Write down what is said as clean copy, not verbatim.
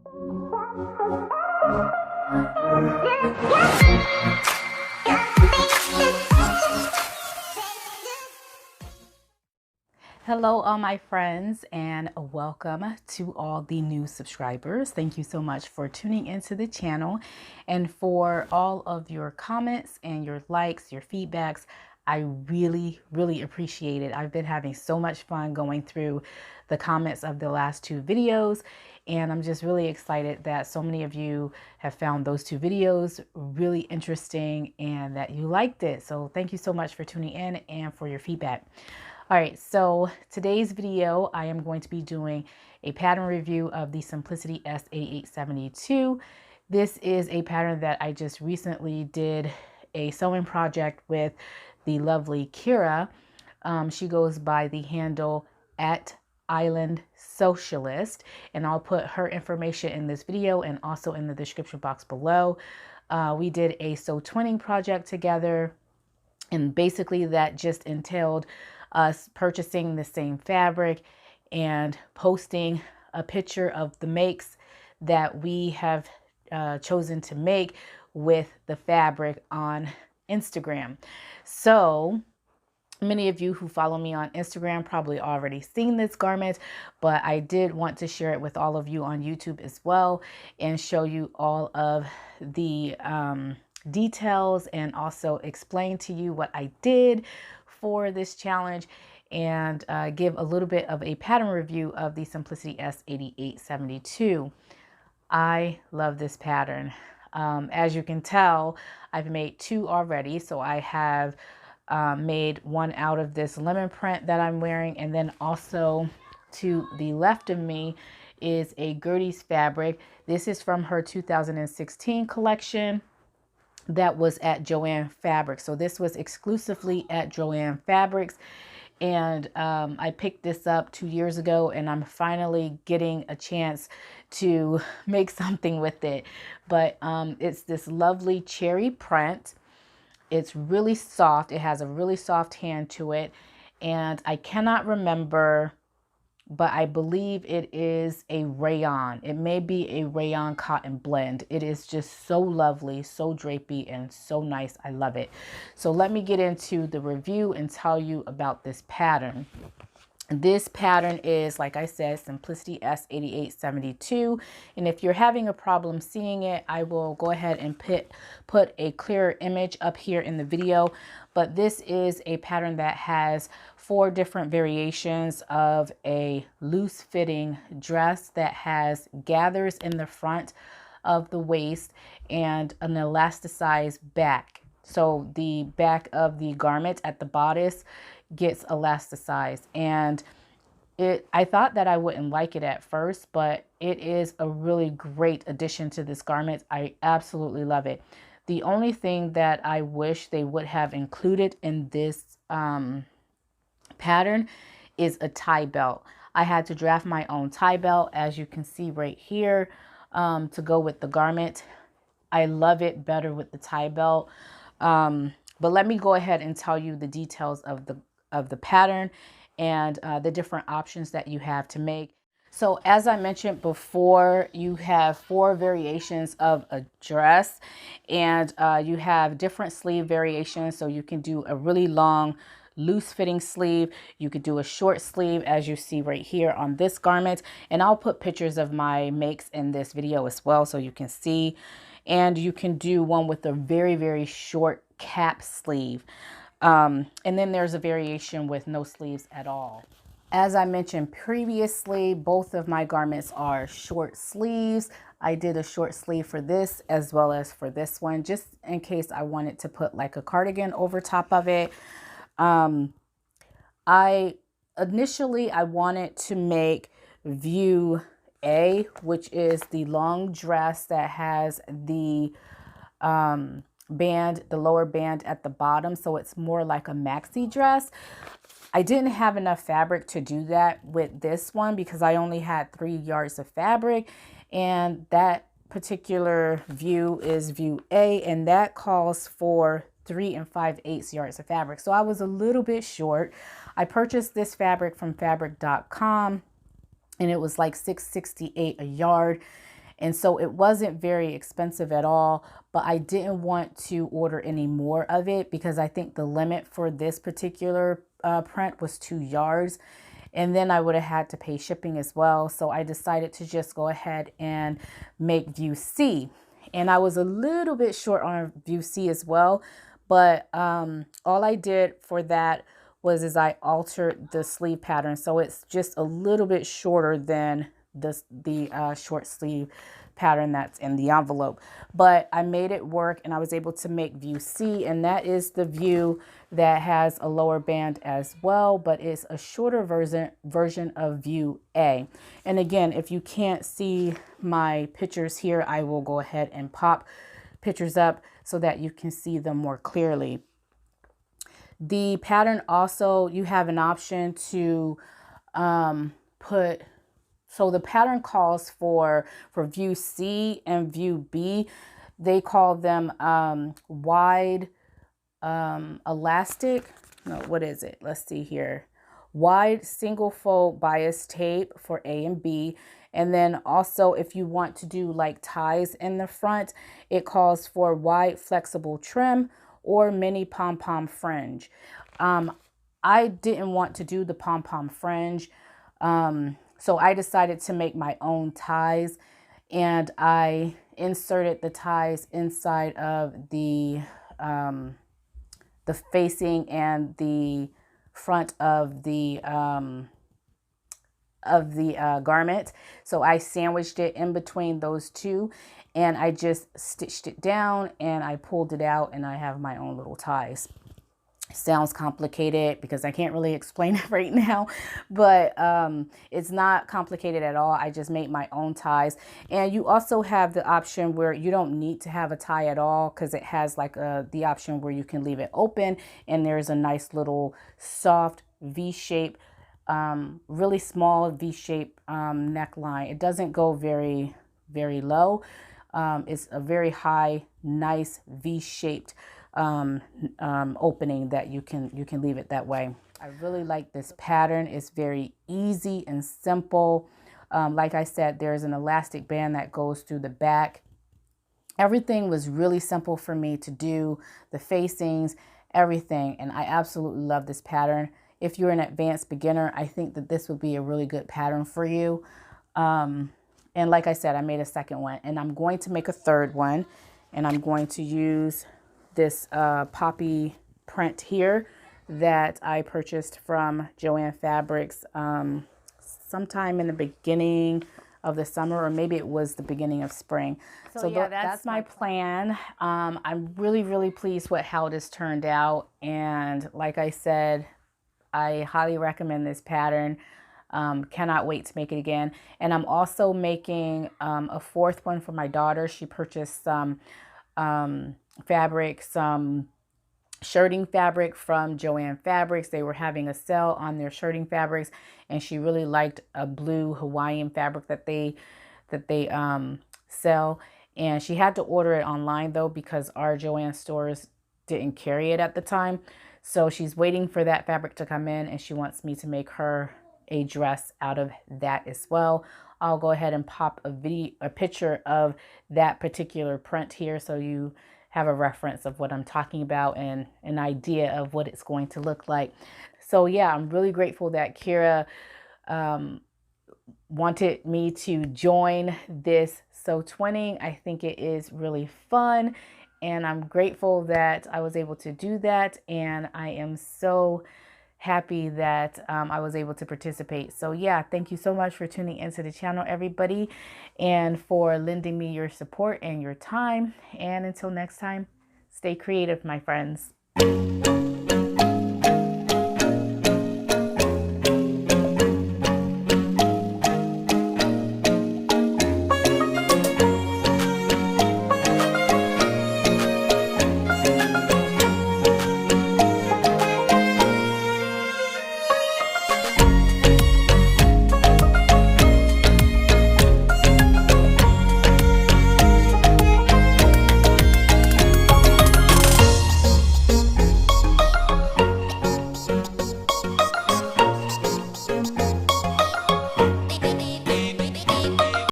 Hello, all my friends, and welcome to all the new subscribers. Thank you so much for tuning into the channel and for all of your comments and your likes, your feedbacks. I really appreciate it. I've been having so much fun going through the comments of the last two videos, and I'm just really excited that so many of you have found those two videos really interesting and that you liked it. So thank you so much for tuning in and for your feedback. All right, so today's video, I am going to be doing a pattern review of the Simplicity S8872. This is a pattern that I just recently did a sewing project with the lovely Keira. She goes by the handle @islandsewcialist, and I'll put her information in this video and also in the description box below. We did a Sewtwinning project together, and basically that just entailed us purchasing the same fabric and posting a picture of the makes that we have chosen to make with the fabric on Instagram. So many of you who follow me on Instagram probably already seen this garment, but I did want to share it with all of you on YouTube as well and show you all of the details and also explain to you what I did for this challenge and give a little bit of a pattern review of the Simplicity S8872. I love this pattern. As you can tell, I've made two already. So I have made one out of this lemon print that I'm wearing, and then also to the left of me is a Gertie's fabric. This is from her 2016 collection that was at Joann Fabrics. So this was exclusively at Joann Fabrics, and I picked this up 2 years ago, and I'm finally getting a chance to make something with it. But it's this lovely cherry print. It's really soft. It has a really soft hand to it, and I cannot remember, but I believe it is a rayon. It may be a rayon cotton blend. It is just so lovely, so drapey, and so nice. I love it. So let me get into the review and tell you about this pattern. This pattern is, like I said, Simplicity S8872. And if you're having a problem seeing it, I will go ahead and put a clearer image up here in the video. But this is a pattern that has 4 different variations of a loose fitting dress that has gathers in the front of the waist and an elasticized back. So the back of the garment at the bodice gets elasticized, and I thought that I wouldn't like it at first, but it is a really great addition to this garment. I absolutely love it. The only thing that I wish they would have included in this pattern is a tie belt. I had to draft my own tie belt, as you can see right here, to go with the garment. I love it better with the tie belt. But let me go ahead and tell you the details of the pattern and the different options that you have to make. So as I mentioned before, you have 4 variations of a dress, and you have different sleeve variations. So you can do a really long loose fitting sleeve. You could do a short sleeve, as you see right here on this garment, and I'll put pictures of my makes in this video as well so you can see. And you can do one with a very short cap sleeve. And then there's a variation with no sleeves at all. As I mentioned previously, both of my garments are short sleeves. I did a short sleeve for this as well as for this one, just in case I wanted to put like a cardigan over top of it. Initially I wanted to make view A, which is the long dress that has the band, the lower band at the bottom, so it's more like a maxi dress. I didn't have enough fabric to do that with this one because I only had 3 yards of fabric, and that particular view is view A, and that calls for 3 5/8 yards of fabric. So I was a little bit short. I purchased this fabric from fabric.com, and it was like $6.68 a yard. And so it wasn't very expensive at all, but I didn't want to order any more of it because I think the limit for this particular print was 2 yards. And then I would have had to pay shipping as well. So I decided to just go ahead and make view C. And I was a little bit short on view C as well. But all I did for that was I altered the sleeve pattern. So it's just a little bit shorter than the short sleeve pattern that's in the envelope. But I made it work and I was able to make view C. And that is the view that has a lower band as well, but it's a shorter version of view A. And again, if you can't see my pictures here, I will go ahead and pop pictures up so that you can see them more clearly. The pattern also, you have an option to put, so the pattern calls for view C and view B. They call them wide elastic. No, what is it? Let's see here. Wide single fold bias tape for A and B. And then also if you want to do like ties in the front, it calls for wide flexible trim or mini pom-pom fringe. I didn't want to do the pom-pom fringe. So I decided to make my own ties, and I inserted the ties inside of the facing and the front of the garment. So I sandwiched it in between those two, and I just stitched it down and I pulled it out, and I have my own little ties. Sounds complicated because I can't really explain it right now, but it's not complicated at all. I just made my own ties. And you also have the option where you don't need to have a tie at all, because it has like the option where you can leave it open, and there's a nice little soft V-shape, really small V-shape neckline. It doesn't go very low. It's a very high, nice V-shaped opening that you can leave it that way. I really like this pattern. It's very easy and simple. Like I said, there's an elastic band that goes through the back. Everything was really simple for me to do, the facings, everything, and I absolutely love this pattern. If you're an advanced beginner, I think that this would be a really good pattern for you. And like I said, I made a second one, and I'm going to make a third one, and I'm going to use this poppy print here that I purchased from Joann Fabrics sometime in the beginning of the summer, or maybe it was the beginning of spring. So yeah, that's my plan. I'm really pleased with how this turned out, and like I said, I highly recommend this pattern. Cannot wait to make it again. And I'm also making a fourth one for my daughter. She purchased some fabric, some shirting fabric from Joann Fabrics. They were having a sale on their shirting fabrics, and she really liked a blue Hawaiian fabric that they sell. And she had to order it online though, because our Joann stores didn't carry it at the time. So she's waiting for that fabric to come in, and she wants me to make her a dress out of that as well. I'll go ahead and pop a picture of that particular print here, so you have a reference of what I'm talking about and an idea of what it's going to look like. So yeah, I'm really grateful that Keira wanted me to join this Sewtwinning. I think it is really fun, and I'm grateful that I was able to do that, and I am so happy that I was able to participate. So yeah, thank you so much for tuning into the channel, everybody, and for lending me your support and your time. And until next time, stay creative, my friends.